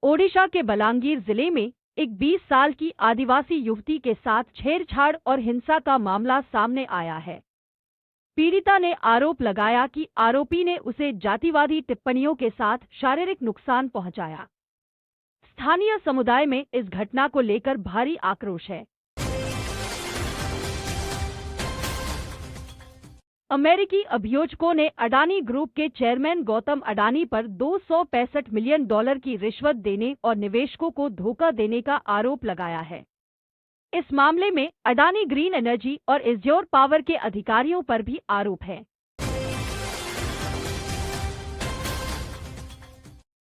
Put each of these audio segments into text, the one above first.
ओडिशा के बलांगीर जिले में एक 20 साल की आदिवासी युवती के साथ छेड़छाड़ और हिंसा का मामला सामने आया है। पीड़िता ने आरोप लगाया कि आरोपी ने उसे जातिवादी टिप्पणियों के साथ शारीरिक नुकसान पहुंचाया। स्थानीय समुदाय में इस घटना को लेकर भारी आक्रोश है। अमेरिकी अभियोजकों ने अडानी ग्रुप के चेयरमैन गौतम अडानी पर $265 मिलियन की रिश्वत देने और निवेशकों को धोखा देने का आरोप लगाया है। इस मामले में अडानी ग्रीन एनर्जी और एज्योर पावर के अधिकारियों पर भी आरोप है।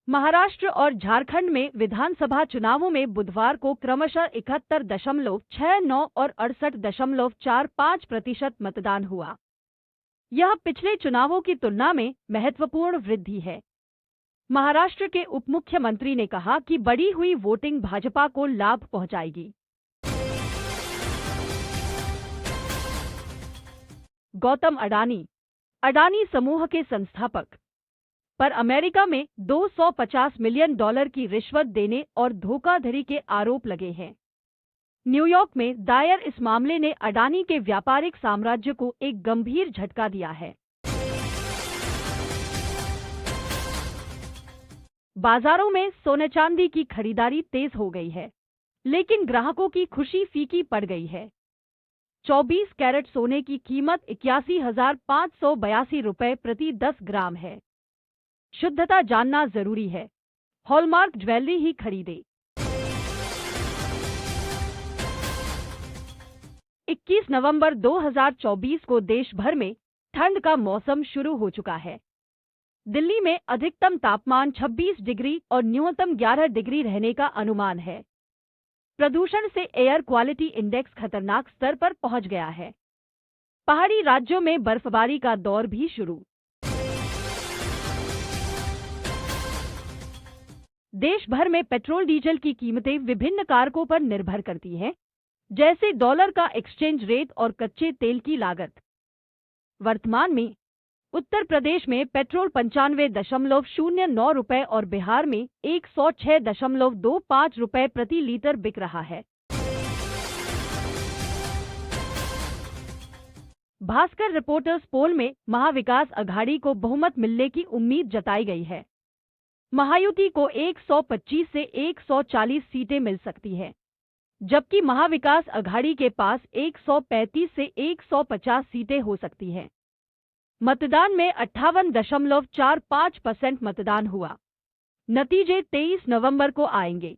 महाराष्ट्र और झारखंड में विधानसभा चुनावों में बुधवार को क्रमशः 71.69 और 68.45% मतदान हुआ। यह पिछले चुनावों की तुलना में महत्वपूर्ण वृद्धि है। महाराष्ट्र के उप मुख्यमंत्री ने कहा कि बढ़ी हुई वोटिंग भाजपा को लाभ पहुंचाएगी। गौतम अडानी, अडानी समूह के संस्थापक, पर अमेरिका में $250 मिलियन की रिश्वत देने और धोखाधड़ी के आरोप लगे हैं। न्यूयॉर्क में दायर इस मामले ने अडानी के व्यापारिक साम्राज्य को एक गंभीर झटका दिया है। बाजारों में सोने चांदी की खरीदारी तेज हो गई है, लेकिन ग्राहकों की खुशी फीकी पड़ गई है। 24 कैरेट सोने की कीमत 81,582 रुपये प्रति 10 ग्राम है। शुद्धता जानना जरूरी है, हॉलमार्क ज्वेलरी ही खरीदे। 21 नवंबर 2024 को देश भर में ठंड का मौसम शुरू हो चुका है। दिल्ली में अधिकतम तापमान 26 डिग्री और न्यूनतम 11 डिग्री रहने का अनुमान है। प्रदूषण से एयर क्वालिटी इंडेक्स खतरनाक स्तर पर पहुंच गया है। पहाड़ी राज्यों में बर्फबारी का दौर भी शुरू। देश भर में पेट्रोल डीजल की कीमतें विभिन्न कारकों पर निर्भर करती हैं, जैसे डॉलर का एक्सचेंज रेट और कच्चे तेल की लागत। वर्तमान में उत्तर प्रदेश में पेट्रोल 95.09 रुपये और बिहार में 106.25 रुपये प्रति लीटर बिक रहा है। भास्कर रिपोर्टर्स पोल में महाविकास अघाड़ी को बहुमत मिलने की उम्मीद जताई गई है। महायुति को 125 से 140 सीटें मिल सकती है, जबकि महाविकास अघाड़ी के पास 135 से 150 सीटें हो सकती हैं। मतदान में 58.45% मतदान हुआ। नतीजे 23 नवंबर को आएंगे।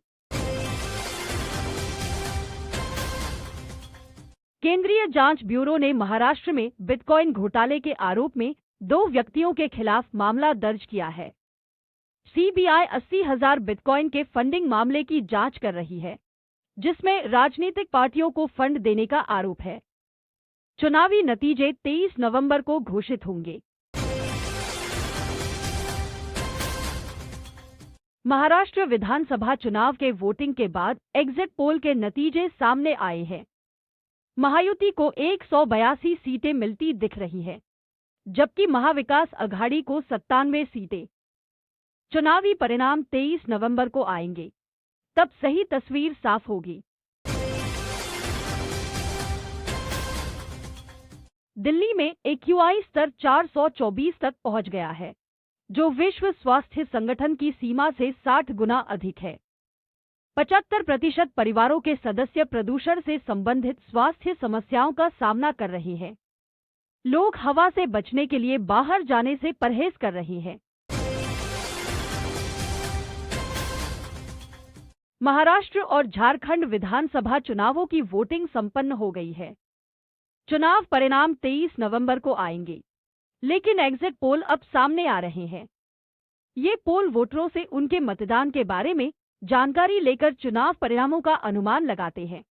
केंद्रीय जांच ब्यूरो ने महाराष्ट्र में बिटकॉइन घोटाले के आरोप में 2 व्यक्तियों के खिलाफ मामला दर्ज किया है। सीबीआई 80,000 बिटकॉइन के फंडिंग मामले की जांच कर रही है, जिसमें राजनीतिक पार्टियों को फंड देने का आरोप है। चुनावी नतीजे 23 नवंबर को घोषित होंगे। महाराष्ट्र विधानसभा चुनाव के वोटिंग के बाद एग्जिट पोल के नतीजे सामने आए हैं। महायुति को 182 सीटें मिलती दिख रही है, जबकि महाविकास अघाड़ी को 97 सीटें। चुनावी परिणाम 23 नवंबर को आएंगे, तब सही तस्वीर साफ होगी। दिल्ली में AQI स्तर 424 तक पहुंच गया है, जो विश्व स्वास्थ्य संगठन की सीमा से 60 गुना अधिक है। 75% परिवारों के सदस्य प्रदूषण से संबंधित स्वास्थ्य समस्याओं का सामना कर रहे हैं। लोग हवा से बचने के लिए बाहर जाने से परहेज कर रहे हैं। महाराष्ट्र और झारखंड विधानसभा चुनावों की वोटिंग संपन्न हो गई है। चुनाव परिणाम 23 नवंबर को आएंगे, लेकिन एग्जिट पोल अब सामने आ रहे हैं। ये पोल वोटरों से उनके मतदान के बारे में जानकारी लेकर चुनाव परिणामों का अनुमान लगाते हैं।